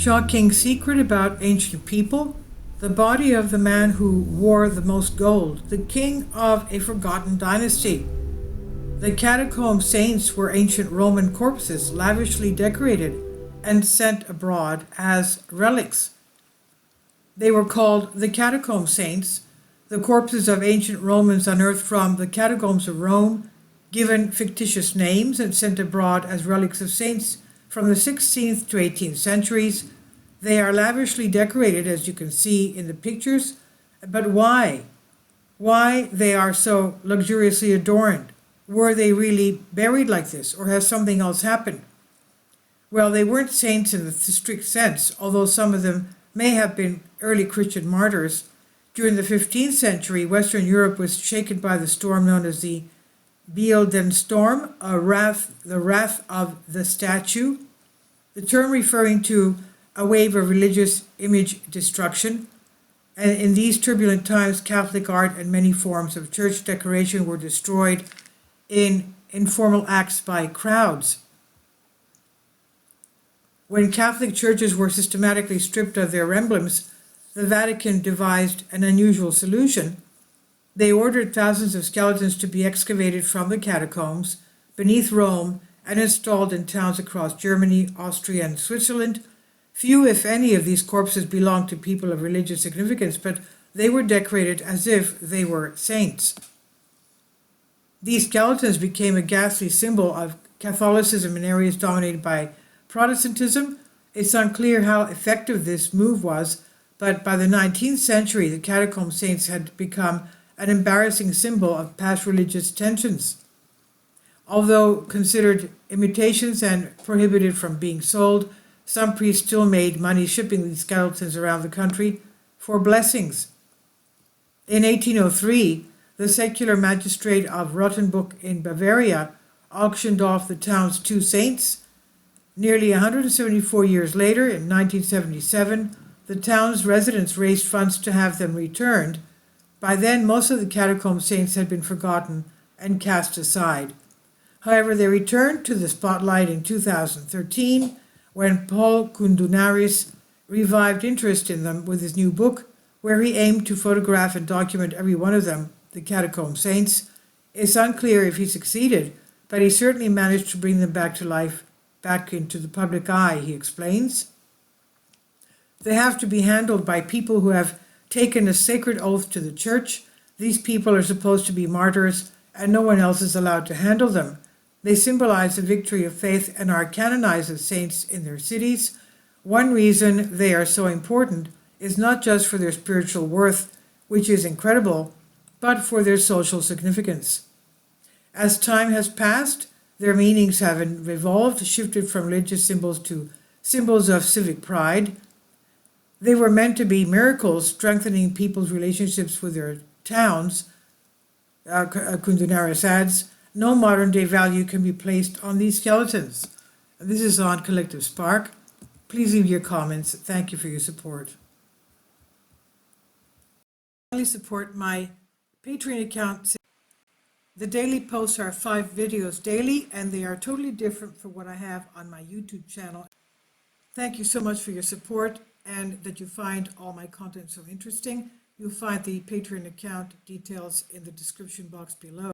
Shocking secret about ancient people. The body of the man who wore the most gold, the king of a forgotten dynasty. The catacomb saints were ancient Roman corpses lavishly decorated and sent abroad as relics. They were called the catacomb saints, the corpses of ancient Romans unearthed from the catacombs of Rome, given fictitious names and sent abroad as relics of saints from the 16th to 18th centuries. They are lavishly decorated, as you can see in the pictures. But why? Why they are so luxuriously adorned? Were they really buried like this, or has something else happened? Well, they weren't saints in the strict sense, although some of them may have been early Christian martyrs. During the 15th century, Western Europe was shaken by the storm known as the Beelden storm, the wrath of the statue, the term referring to a wave of religious image destruction. And in these turbulent times, Catholic art and many forms of church decoration were destroyed in informal acts by crowds. When Catholic churches were systematically stripped of their emblems, the Vatican devised an unusual solution. They ordered thousands of skeletons to be excavated from the catacombs beneath Rome and installed in towns across Germany, Austria, and Switzerland. Few, if any, of these corpses belonged to people of religious significance, but they were decorated as if they were saints. These skeletons became a ghastly symbol of Catholicism in areas dominated by Protestantism. It's unclear how effective this move was, but by the 19th century, the catacomb saints had become an embarrassing symbol of past religious tensions. Although considered imitations and prohibited from being sold, some priests still made money shipping these skeletons around the country for blessings. In 1803, the secular magistrate of Rottenburg in Bavaria auctioned off the town's two saints. Nearly 174 years later, in 1977, the town's residents raised funds to have them returned. By then, most of the catacomb saints had been forgotten and cast aside. However, they returned to the spotlight in 2013 when Paul Koundunaris revived interest in them with his new book, where he aimed to photograph and document every one of them, the catacomb saints. It's unclear if he succeeded, but he certainly managed to bring them back to life, back into the public eye, he explains. They have to be handled by people who have taken a sacred oath to the church. These people are supposed to be martyrs, and no one else is allowed to handle them. They symbolize the victory of faith and are canonized as saints in their cities. One reason they are so important is not just for their spiritual worth, which is incredible, but for their social significance. As time has passed, their meanings have evolved, shifted from religious symbols to symbols of civic pride. They were meant to be miracles, strengthening people's relationships with their towns. Koundunaris adds, no modern-day value can be placed on these skeletons. This is on Collective Spark. Please leave your comments. Thank you for your support. Finally, support my Patreon account. The daily posts are 5 videos daily, and they are totally different from what I have on my YouTube channel. Thank you so much for your support and that you find all my content so interesting. You'll find the Patreon account details in the description box below.